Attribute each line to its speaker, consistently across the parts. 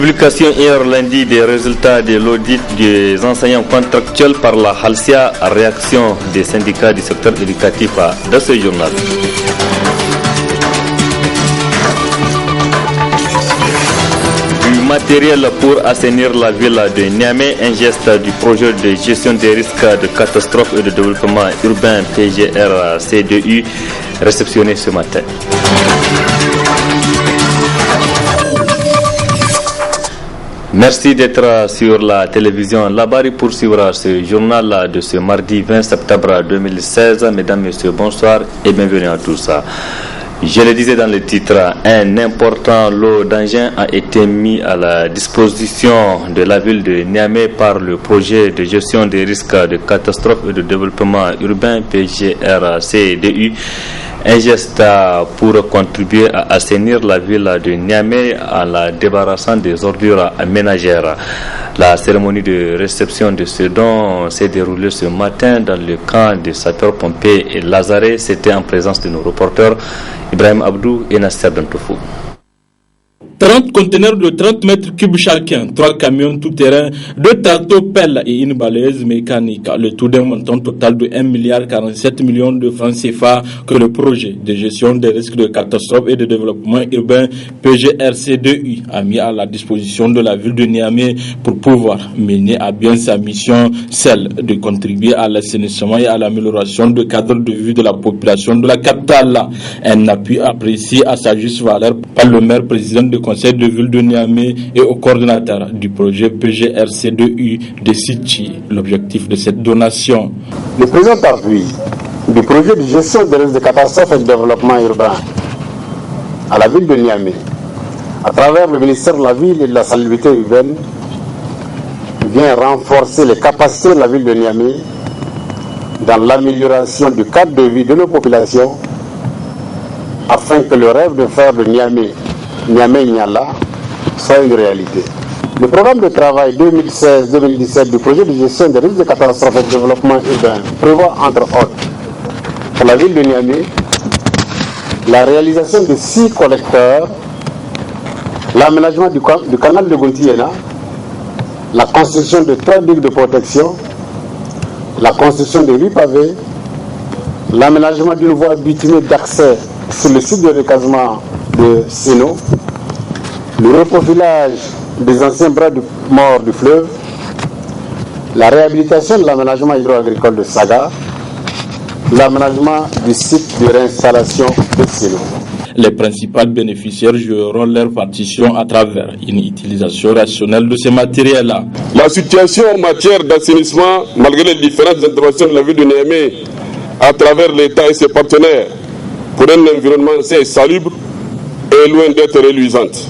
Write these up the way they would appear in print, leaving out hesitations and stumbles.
Speaker 1: Publication hier lundi des résultats de l'audit des enseignants contractuels par la Halcia, réaction des syndicats du secteur éducatif dans ce journal. Du matériel pour assainir la ville de Niamey, un geste du projet de gestion des risques de catastrophe et de développement urbain PGR-C2U réceptionné ce matin. Merci d'être sur la télévision Labari pour suivre ce journal de ce mardi 20 septembre 2016. Mesdames, Messieurs, bonsoir et bienvenue à tous. Je le disais dans le titre, un important lot d'engins a été mis à la disposition de la ville de Niamey par le projet de gestion des risques de catastrophe et de développement urbain PGR-C2U. Un geste pour contribuer à assainir la ville de Niamey en la débarrassant des ordures ménagères. La cérémonie de réception de ce don s'est déroulée ce matin dans le camp des sapeurs-pompiers et Lazare. C'était en présence de nos reporters Ibrahim Abdou et Nasser Dantoufou.
Speaker 2: 30 conteneurs de 30 mètres cubes chacun, 3 camions tout-terrain, 2 tracteurs pelles et une balayeuse mécanique. Le tout d'un montant total de 1,47 milliard de francs CFA que le projet de gestion des risques de catastrophe et de développement urbain PGR-C2U a mis à la disposition de la ville de Niamey pour pouvoir mener à bien sa mission, celle de contribuer à l'assainissement et à l'amélioration du cadre de vie de la population de la capitale. Un appui apprécié à sa juste valeur par le maire président de conseil de ville de Niamey et au coordinateur du projet PGR-C2U de Sitchi. L'objectif de cette donation.
Speaker 3: Le présent appui du projet de gestion des risques de catastrophe et de développement urbain à la ville de Niamey, à travers le ministère de la Ville et de la Salubrité urbaine, vient renforcer les capacités de la ville de Niamey dans l'amélioration du cadre de vie de nos populations afin que le rêve de faire de Niamey-Niala soit une réalité. Le programme de travail 2016-2017 du projet de gestion des risques de catastrophe et de développement urbain prévoit entre autres pour la ville de Niamey la réalisation de 6 collecteurs, l'aménagement du canal de Gontiena, la construction de 3 digues de protection, la construction de 8 pavés, l'aménagement d'une voie bitumée d'accès sur le site de recasement de Sino, le reprofilage des anciens bras morts du fleuve, la réhabilitation de l'aménagement hydro-agricole de Saga, l'aménagement du site de réinstallation de Sino.
Speaker 2: Les principaux bénéficiaires joueront leur partition à travers une utilisation rationnelle de ces matériels-là.
Speaker 4: La situation en matière d'assainissement, malgré les différentes interventions de la ville de Niamey, à travers l'État et ses partenaires, pour un environnement sain et salubre, est loin d'être reluisante.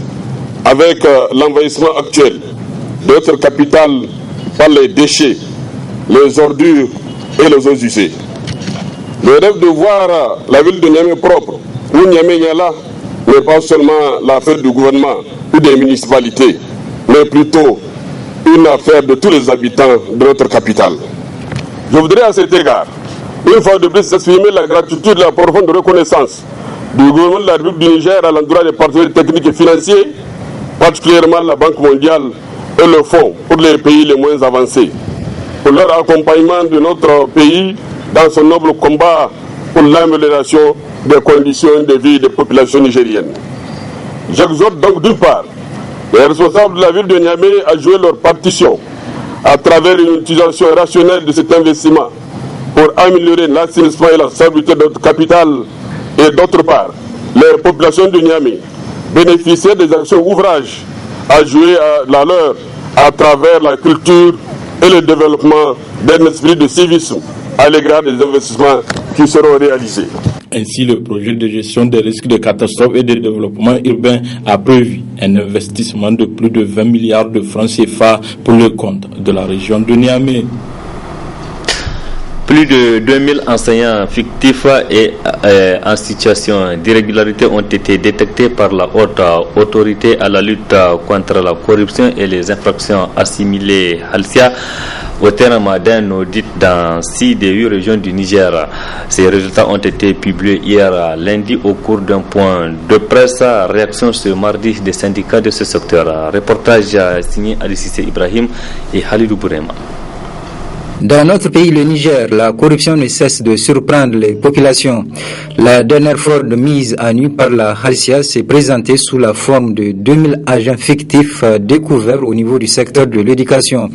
Speaker 4: Avec l'envahissement actuel de notre capitale par les déchets, les ordures et les eaux usées. Le rêve de voir la ville de Niamey propre, où Niamey-Niala n'est pas seulement l'affaire du gouvernement ou des municipalités, mais plutôt une affaire de tous les habitants de notre capitale. Je voudrais à cet égard, une fois de plus, exprimer la gratitude et la profonde reconnaissance du gouvernement de la République du Niger à l'endroit des partenaires techniques et financiers, particulièrement la Banque mondiale et le Fonds pour les pays les moins avancés, pour leur accompagnement de notre pays dans son noble combat pour l'amélioration des conditions de vie des populations nigériennes. J'exhorte donc d'une part les responsables de la ville de Niamey à jouer leur partition à travers une utilisation rationnelle de cet investissement pour améliorer l'assainissement et la stabilité de notre capitale, et d'autre part, les populations de Niamey bénéficier des actions ouvrages à jouer la leur à travers la culture et le développement d'un esprit de civisme à l'égard des investissements qui seront réalisés.
Speaker 2: Ainsi, le projet de gestion des risques de catastrophe et de développement urbain a prévu un investissement de plus de 20 milliards de francs CFA pour le compte de la région de Niamey.
Speaker 1: Plus de 2000 enseignants fictifs et en situation d'irrégularité ont été détectés par la haute autorité à la lutte contre la corruption et les infractions assimilées Halsia au terme d'un audit dans 6 des 8 régions du Niger. Ces résultats ont été publiés hier lundi au cours d'un point de presse. Réaction ce mardi des syndicats de ce secteur. Reportage signé Ali Cissé Ibrahim et Halidou Bourema.
Speaker 5: Dans notre pays, le Niger, la corruption ne cesse de surprendre les populations. La dernière fraude mise à nu par la Halsia s'est présentée sous la forme de 2000 agents fictifs découverts au niveau du secteur de l'éducation.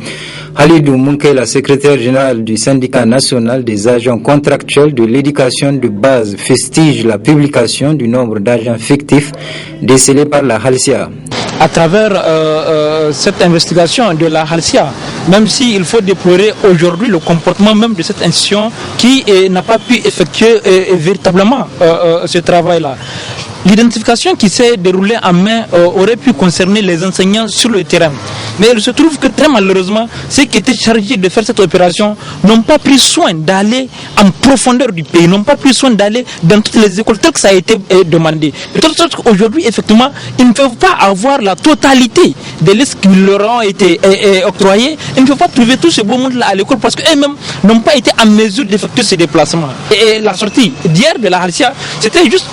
Speaker 5: Halidou Mounke, la secrétaire générale du syndicat national des agents contractuels de l'éducation de base, fustige la publication du nombre d'agents fictifs décelés par la Halsia.
Speaker 6: À travers cette investigation de la Halsia, même s'il faut déplorer aujourd'hui le comportement même de cette institution qui n'a pas pu effectuer véritablement ce travail-là. L'identification qui s'est déroulée en main aurait pu concerner les enseignants sur le terrain. Mais il se trouve que très malheureusement, ceux qui étaient chargés de faire cette opération n'ont pas pris soin d'aller en profondeur du pays, n'ont pas pris soin d'aller dans toutes les écoles tel que ça a été demandé. De toute sorte qu'aujourd'hui, effectivement, ils ne peuvent pas avoir la totalité des listes qui leur ont été octroyées. Ils ne peuvent pas trouver tout ce beau monde-là à l'école parce qu'eux-mêmes n'ont pas été en mesure d'effectuer ces déplacements. Et la sortie d'hier de la Halsia, c'était juste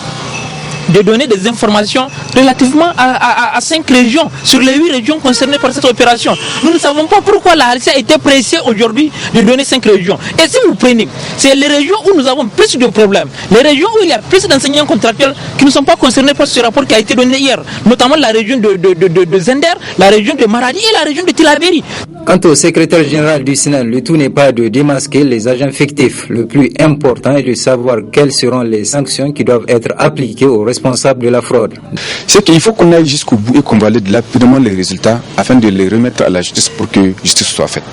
Speaker 6: de donner des informations relativement à 5 régions sur les 8 régions concernées par cette opération. Nous ne savons pas pourquoi la Halsia était pressée aujourd'hui de donner 5 régions. Et si vous prenez, c'est les régions où nous avons plus de problèmes, les régions où il y a plus d'enseignants contractuels qui ne sont pas concernés par ce rapport qui a été donné hier, notamment la région de Zender, la région de Maradi et la région de Tilaberi.
Speaker 5: Quant au secrétaire général du Sénat, le tout n'est pas de démasquer les agents fictifs. Le plus important est de savoir quelles seront les sanctions qui doivent être appliquées aux responsables de la fraude.
Speaker 7: C'est qu'il faut qu'on aille jusqu'au bout et qu'on valide rapidement les résultats afin de les remettre à la justice pour que justice soit faite.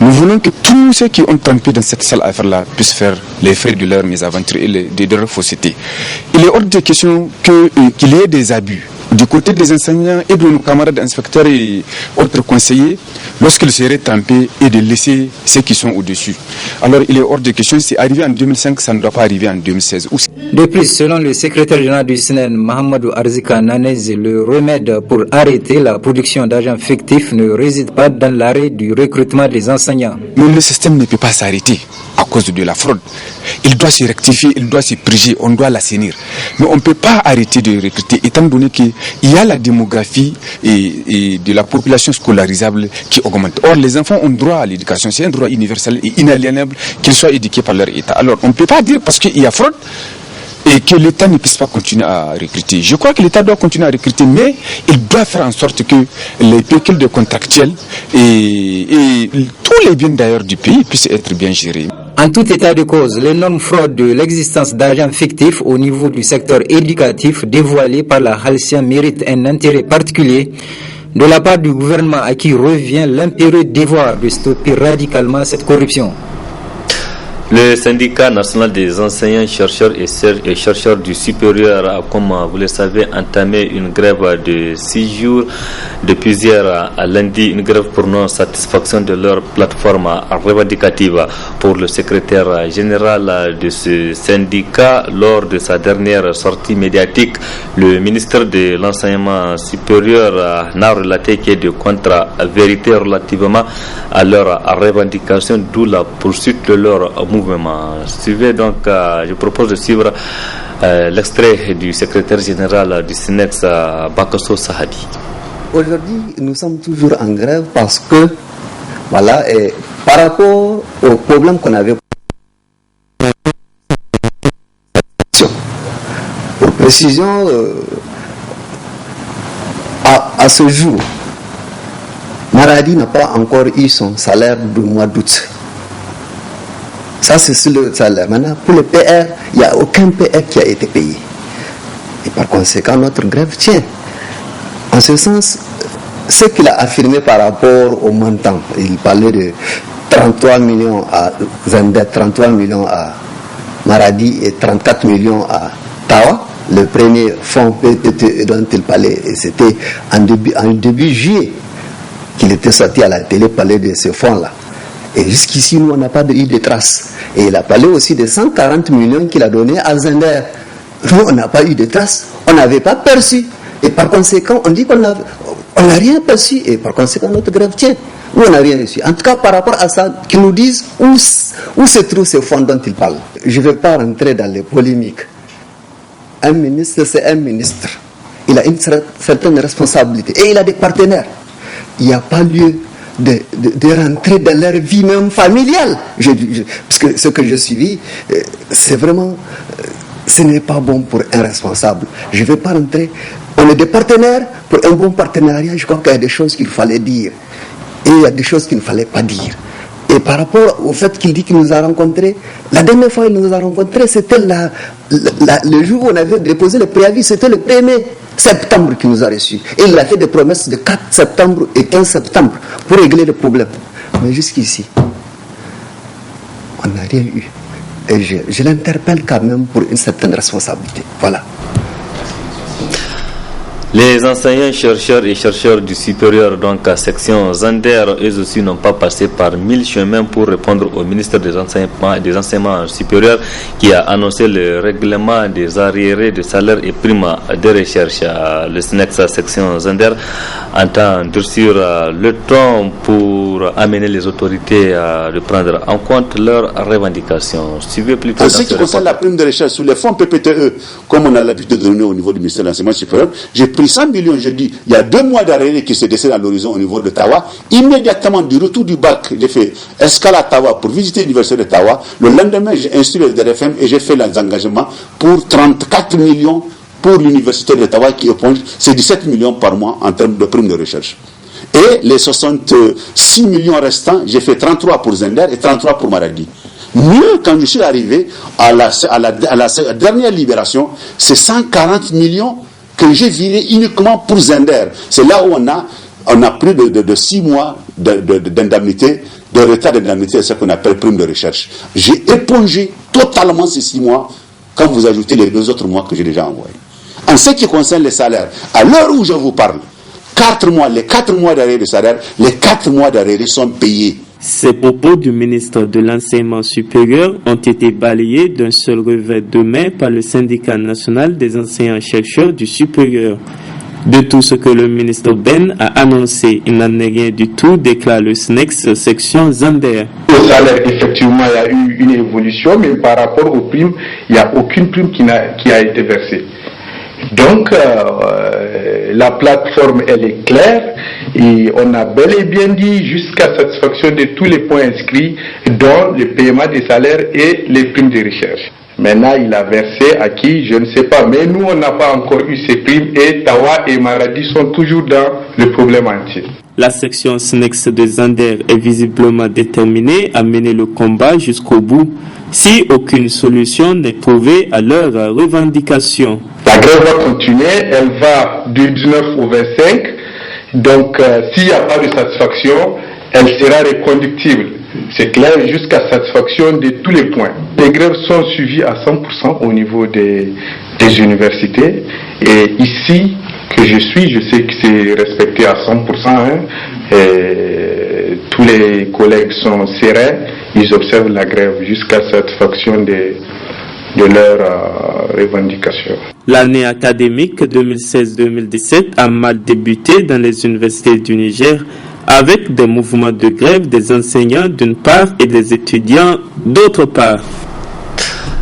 Speaker 7: Nous voulons que tous ceux qui ont trempé dans cette sale affaire-là puissent faire les frais de leur mésaventure et de leur fausseté. Il est hors de question qu'il y ait des abus du côté des enseignants et de nos camarades inspecteurs et autres conseillers lorsqu'ils seraient trempés et de laisser ceux qui sont au-dessus. Alors il est hors de question, c'est arrivé en 2005, ça ne doit pas arriver en 2016.
Speaker 5: De plus, selon le secrétaire général du Sénat, Mahamadou Arzika Nanez, le remède pour arrêter la production d'agents fictifs ne réside pas dans l'arrêt du recrutement des enseignants.
Speaker 7: Mais le système ne peut pas s'arrêter à cause de la fraude. Il doit se rectifier, il doit se purger, on doit l'assainir. Mais on ne peut pas arrêter de recruter étant donné qu'il y a la démographie et de la population scolarisable qui augmente. Or, les enfants ont droit à l'éducation, c'est un droit universel et inaliénable qu'ils soient éduqués par leur État. Alors, on ne peut pas dire parce qu'il y a fraude et que l'État ne puisse pas continuer à recruter. Je crois que l'État doit continuer à recruter, mais il doit faire en sorte que les pécules de contractuels et tous les biens d'ailleurs du pays puissent être bien gérés.
Speaker 5: En tout état de cause, l'énorme fraude de l'existence d'agents fictifs au niveau du secteur éducatif dévoilé par la Halsia mérite un intérêt particulier de la part du gouvernement à qui revient l'impérieux devoir de stopper radicalement cette corruption.
Speaker 1: Le syndicat national des enseignants, chercheurs et chercheurs du supérieur a, comme vous le savez, entamé une grève de 6 jours depuis hier à lundi, une grève pour non-satisfaction de leur plateforme revendicative. Pour le secrétaire général de ce syndicat, lors de sa dernière sortie médiatique, le ministre de l'enseignement supérieur n'a relaté qu'il y ait de contre-vérité relativement à leur revendication, d'où la poursuite de leur mouvement. Suivez donc, je propose de suivre l'extrait du secrétaire général du SNEX, Bakasso Sahadi.
Speaker 8: Aujourd'hui, nous sommes toujours en grève parce que, voilà, et par rapport au problème qu'on avait. Pour précision, à ce jour, Maradi n'a pas encore eu son salaire du mois d'août. Ça, c'est sur le salaire. Maintenant, pour le PR, il n'y a aucun PR qui a été payé. Et par conséquent, notre grève tient. En ce sens, ce qu'il a affirmé par rapport au montant, il parlait de 33 millions à Zender, 33 millions à Maradi et 34 millions à Tawa. Le premier fonds PTT dont il parlait, et c'était en début juillet qu'il était sorti à la télé parler de ce fonds-là. Et jusqu'ici, nous, on n'a pas eu de traces. Et il a parlé aussi de 140 millions qu'il a donné à Zender. Nous, on n'a pas eu de traces. On n'avait pas perçu. Et par conséquent, on dit qu'on n'a rien perçu. Et par conséquent, notre grève tient. Nous, on n'a rien reçu. En tout cas, par rapport à ça, qu'ils nous disent où se trouve ce fonds dont ils parlent. Je ne vais pas rentrer dans les polémiques. Un ministre, c'est un ministre. Il a une certaine responsabilité. Et il a des partenaires. Il n'y a pas lieu de rentrer dans leur vie même familiale. Parce que ce que je suis, c'est vraiment... ce n'est pas bon pour un responsable. Je ne vais pas rentrer... On est des partenaires. Pour un bon partenariat, je crois qu'il y a des choses qu'il fallait dire. Et il y a des choses qu'il ne fallait pas dire. Et par rapport au fait qu'il dit qu'il nous a rencontrés, la dernière fois qu'il nous a rencontrés, c'était le jour où on avait déposé le préavis, c'était le 1er septembre qu'il nous a reçus. Et il a fait des promesses de 4 septembre et 15 septembre pour régler le problème. Mais jusqu'ici, on n'a rien eu. Et je l'interpelle quand même pour une certaine responsabilité. Voilà.
Speaker 1: Les enseignants, chercheurs et chercheurs du supérieur, donc à section Zander, eux aussi n'ont pas passé par 1000 chemins pour répondre au ministre des enseignements supérieurs qui a annoncé le règlement des arriérés de salaire et primes de recherche. Le SNEX à section Zander entend durcir le ton pour amener les autorités à prendre en compte leurs revendications. Suivez plutôt.
Speaker 9: En ce qui concerne la prime de recherche sur les fonds PPTE, comme on a l'habitude de donner au niveau du ministère de l'enseignement supérieur, j'ai pris 100 millions, je dis, il y a 2 mois d'arrêt qui se dessine à l'horizon au niveau de Tawa. Immédiatement, du retour du bac, j'ai fait escale à Tawa pour visiter l'université de Tawa. Le lendemain, j'ai instruit le DRFM et j'ai fait les engagements pour 34 millions pour l'université de Tawa qui éponge, c'est 17 millions par mois en termes de primes de recherche. Et les 66 millions restants, j'ai fait 33 pour Zender et 33 pour Maradi. Mieux, quand je suis arrivé à la dernière libération, c'est 140 millions que j'ai viré uniquement pour Zender. C'est là où on a plus de 6 mois d'indemnité, de retard d'indemnité, c'est ce qu'on appelle prime de recherche. J'ai épongé totalement ces 6 mois quand vous ajoutez les 2 autres mois que j'ai déjà envoyés. En ce qui concerne les salaires, à l'heure où je vous parle, les 4 mois d'arrêt de salaire, les 4 mois d'arrêt sont payés.
Speaker 10: Ces propos du ministre de l'Enseignement supérieur ont été balayés d'un seul revers de main par le syndicat national des enseignants-chercheurs du supérieur. De tout ce que le ministre Ben a annoncé, il n'en est rien du tout, déclare le SNEX section Zander.
Speaker 11: Au salaire, effectivement, il y a eu une évolution, mais par rapport aux primes, il n'y a aucune prime qui a été versée. Donc, la plateforme, elle est claire et on a bel et bien dit jusqu'à satisfaction de tous les points inscrits, dont le paiement des salaires et les primes de recherche. Maintenant, il a versé à qui, je ne sais pas. Mais nous, on n'a pas encore eu ces primes et Tawa et Maradi sont toujours dans le problème entier.
Speaker 10: La section SNEX de Zander est visiblement déterminée à mener le combat jusqu'au bout si aucune solution n'est trouvée à leurs revendications.
Speaker 11: La grève va continuer, elle va du 19 au 25. Donc, s'il n'y a pas de satisfaction, elle sera reconductible. C'est clair, jusqu'à satisfaction de tous les points. Les grèves sont suivies à 100% au niveau des universités. Et ici, que je suis, je sais que c'est respecté à 100%. Et tous les collègues sont sereins, ils observent la grève jusqu'à satisfaction de leurs revendications.
Speaker 10: L'année académique 2016-2017 a mal débuté dans les universités du Niger avec des mouvements de grève des enseignants d'une part et des étudiants d'autre part.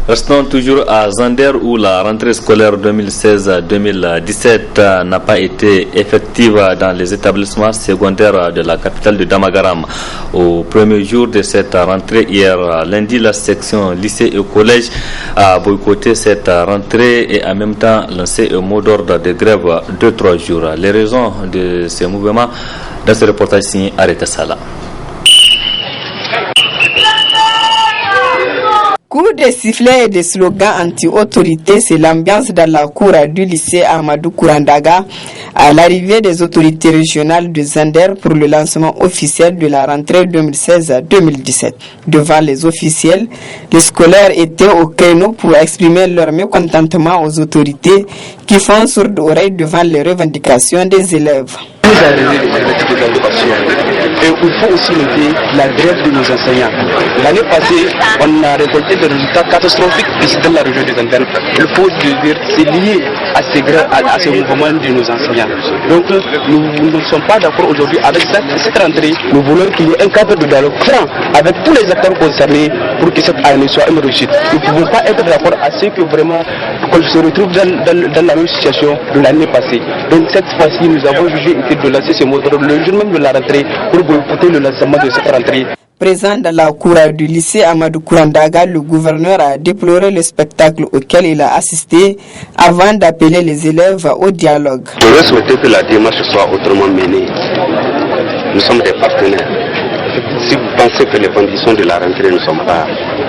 Speaker 1: Restons toujours à Zander où la rentrée scolaire 2016-2017 n'a pas été effective dans les établissements secondaires de la capitale de Damagaram. Au premier jour de cette rentrée, hier lundi, la section lycée et collège a boycotté cette rentrée et en même temps lancé un mot d'ordre de grève de 3 jours. Les raisons de ces mouvements dans ce reportage signé Areta Sala.
Speaker 12: Coup de sifflets et de slogans anti-autorité, c'est l'ambiance dans la cour du lycée Amadou Kourandaga à l'arrivée des autorités régionales de Zander pour le lancement officiel de la rentrée 2016-2017. Devant les officiels, les scolaires étaient au créneau pour exprimer leur mécontentement aux autorités qui font sourde oreille devant les revendications des élèves.
Speaker 13: Et il faut aussi noter la grève de nos enseignants. L'année passée, on a récolté des résultats catastrophiques ici dans la région des Andennes. Il faut dire c'est lié à ces grèves, à ces mouvements de nos enseignants. Donc nous ne sommes pas d'accord aujourd'hui avec cette rentrée. Nous voulons qu'il y ait un cadre de dialogue franc avec tous les acteurs concernés pour que cette année soit une réussite. Nous ne pouvons pas être d'accord à ce que vraiment qu'on se retrouve dans la même situation de l'année passée. Donc cette fois-ci, nous avons jugé utile de lancer ce mot le jour même de la rentrée pour boycotter le lancement de cette rentrée.
Speaker 12: Présent dans la cour du lycée Amadou Kourandaga, le gouverneur a déploré le spectacle auquel il a assisté avant d'appeler les élèves au dialogue.
Speaker 14: J'aurais souhaité que la démarche soit autrement menée. Nous sommes des partenaires. Si vous pensez que les conditions de la rentrée ne sont pas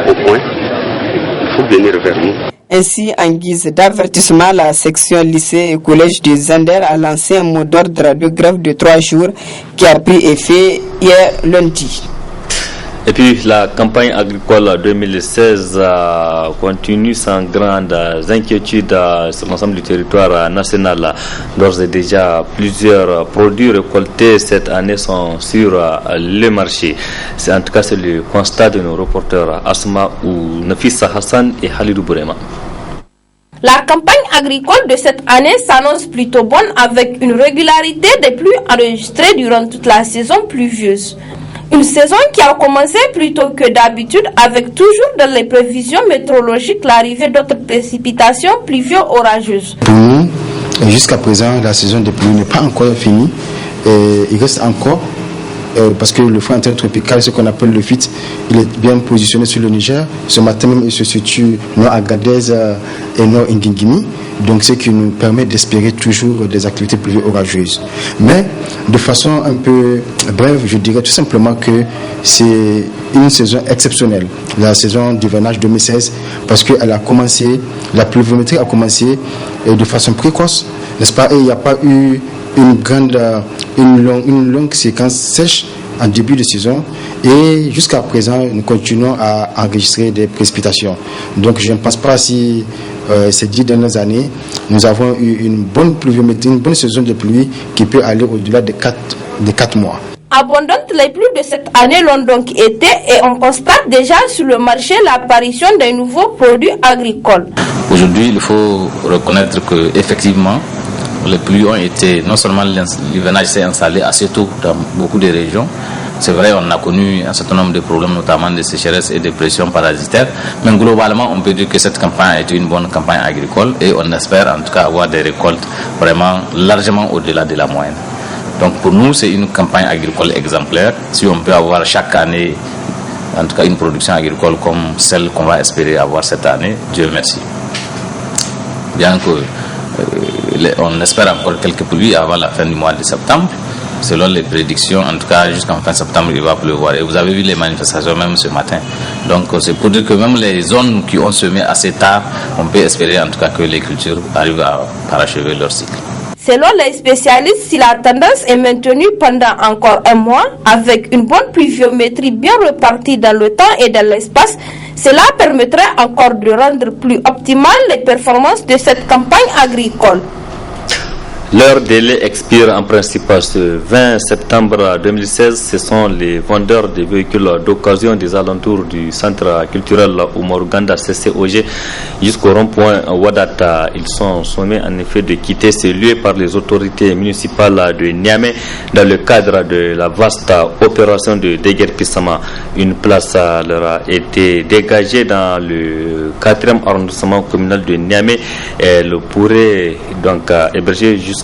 Speaker 14: au point, il faut venir vers nous.
Speaker 12: Ainsi, en guise d'avertissement, la section lycée et collège de Zander a lancé un mot d'ordre de grève de 3 jours qui a pris effet hier lundi.
Speaker 1: Et puis la campagne agricole 2016 continue sans grandes inquiétudes sur l'ensemble du territoire national. D'ores et déjà, plusieurs produits récoltés cette année sont sur le marché. C'est en tout cas le constat de nos reporters Asma ou Nafissa Hassan et Halidou Bourema.
Speaker 15: La campagne agricole de cette année s'annonce plutôt bonne avec une régularité des pluies enregistrées durant toute la saison pluvieuse. Une saison qui a commencé plus tôt que d'habitude avec toujours dans les prévisions météorologiques l'arrivée d'autres précipitations pluvio-orageuses.
Speaker 16: Pour nous, jusqu'à présent, la saison des pluies n'est pas encore finie. Et il reste encore, parce que le front intertropical, ce qu'on appelle le FIT, il est bien positionné sur le Niger. Ce matin même, il se situe nord Agadez et nord Ngingimi. Donc, ce qui nous permet d'espérer toujours des activités pluvio-orageuses. Mais, de façon un peu brève, je dirais tout simplement que c'est une saison exceptionnelle, la saison d'hivernage 2016, parce que elle a commencé, la pluviométrie a commencé de façon précoce, n'est-ce pas? Et il n'y a pas eu une longue séquence sèche en début de saison, et jusqu'à présent nous continuons à enregistrer des précipitations. Donc je ne pense pas si ces 10 dernières années nous avons eu une bonne pluviométrie, une bonne saison de pluie qui peut aller au-delà de 4 mois.
Speaker 15: Abondantes les pluies de cette année l'ont donc été et on constate déjà sur le marché l'apparition d'un nouveau produit agricole.
Speaker 17: Aujourd'hui, il faut reconnaître que effectivement les pluies ont été, non seulement l'hivernage s'est installé assez tôt dans beaucoup de régions. C'est vrai, on a connu un certain nombre de problèmes, notamment de sécheresse et de pression parasitaire. Mais globalement, on peut dire que cette campagne a été une bonne campagne agricole et on espère en tout cas avoir des récoltes vraiment largement au-delà de la moyenne. Donc pour nous, c'est une campagne agricole exemplaire. Si on peut avoir chaque année, en tout cas une production agricole comme celle qu'on va espérer avoir cette année, Dieu merci. Bien que on espère encore quelques pluies avant la fin du mois de septembre. Selon les prédictions, en tout cas jusqu'en fin septembre, il va pleuvoir. Et vous avez vu les manifestations même ce matin. Donc c'est pour dire que même les zones qui ont semé assez tard, on peut espérer en tout cas que les cultures arrivent à parachever leur cycle.
Speaker 15: Selon les spécialistes, si la tendance est maintenue pendant encore un mois, avec une bonne pluviométrie bien répartie dans le temps et dans l'espace, cela permettrait encore de rendre plus optimales les performances de cette campagne agricole.
Speaker 1: Leur délai expire en principe ce 20 septembre 2016. Ce sont les vendeurs de véhicules d'occasion des alentours du centre culturel Oumar Ganda CCOG jusqu'au rond-point Wadata. Ils sont sommés en effet de quitter ces lieux par les autorités municipales de Niamey dans le cadre de la vaste opération de déguerpissement. Une place leur a été dégagée dans le 4e arrondissement communal de Niamey. Elle pourrait donc héberger jusqu'à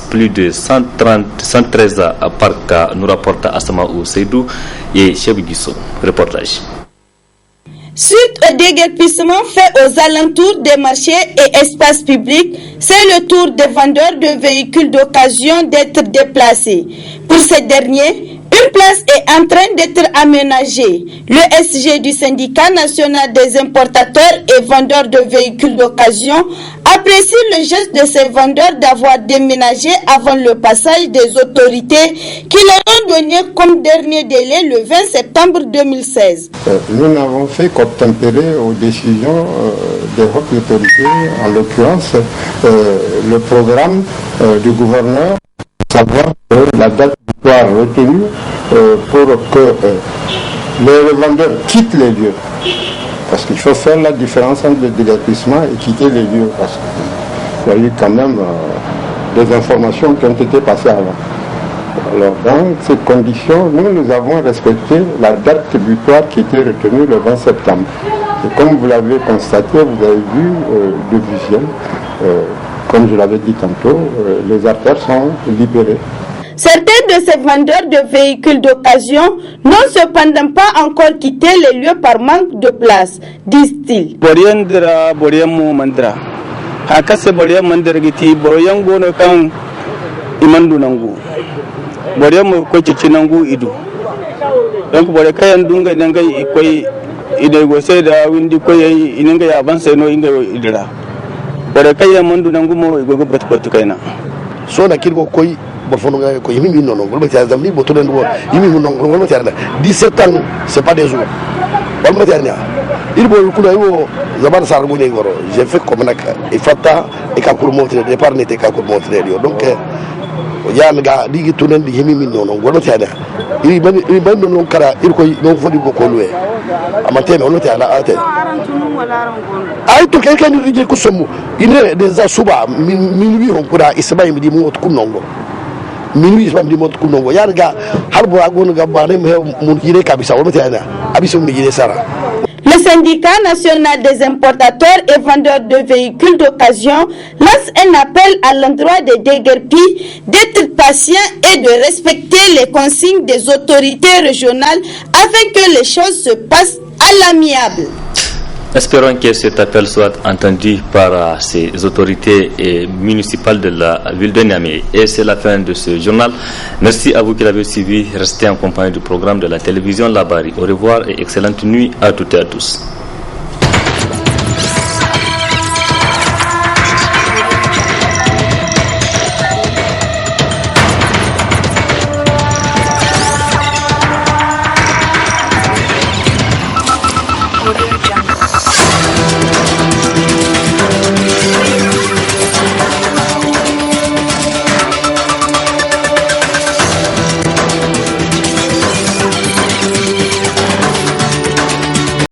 Speaker 1: plus de 113 parcs, nous rapporte Asama Seydou et Chebi Guisso. Reportage.
Speaker 18: Suite au déguerpissement fait aux alentours des marchés et espaces publics, c'est le tour des vendeurs de véhicules d'occasion d'être déplacés. Pour ces derniers, une place est en train d'être aménagée. Le SG du syndicat national des importateurs et vendeurs de véhicules d'occasion apprécie le geste de ces vendeurs d'avoir déménagé avant le passage des autorités qui leur ont donné comme dernier délai le 20 septembre 2016.
Speaker 19: Nous n'avons fait qu'obtempérer aux décisions des hautes autorités, en l'occurrence le programme du gouverneur, savoir que la date du soit retenu pour que les revendeurs quittent les lieux. Parce qu'il faut faire la différence entre le déguerpissement et quitter les lieux. Parce qu'il y a eu quand même des informations qui ont été passées avant. Alors, dans ces conditions, nous avons respecté la date butoir qui était retenue le 20 septembre. Et comme vous l'avez constaté, vous avez vu le visuel, comme je l'avais dit tantôt, les artères sont libérées.
Speaker 18: Certains de ces vendeurs de véhicules d'occasion n'ont cependant pas encore quitté les lieux par manque de place, disent-ils.
Speaker 20: Boremo ko cicinangu idu donc bore kayan dunga dangai ikoi ide go sai da windi ko yayi ininga ya ban sai no inga idira bore kayan mandu nangu mo go bat kaina
Speaker 21: so na kirgo koi bofono ga ko yimi min non golba tiar zamni boto den do yimi min non golba tiar 17 ans c'est pas des jours golba tiar nya il bo ku da yo zaman sar go ne goro j'ai fait comme nak il fata e ka pour montrer départ n'était ka pour montrer donc yalga digi tunan di hemi min non gono tiada iri ban non kara ir ko non fodi go ko luwe amate me onote ala ate ay to ken ken rije ko somu ine des asuba min wi on kura isba mi di mo to kunongo min wi isba mi di mo to kunongo yalga harbo agonu gabane me mun yire kabisa onote ana abiso mi yire sara.
Speaker 18: Le syndicat national des importateurs et vendeurs de véhicules d'occasion lance un appel à l'endroit des déguerpis d'être patients et de respecter les consignes des autorités régionales afin que les choses se passent à l'amiable.
Speaker 1: Espérons que cet appel soit entendu par ces autorités municipales de la ville de Niamey. Et c'est la fin de ce journal. Merci à vous qui l'avez suivi. Restez en compagnie du programme de la télévision Labari. Au revoir et excellente nuit à toutes et à tous.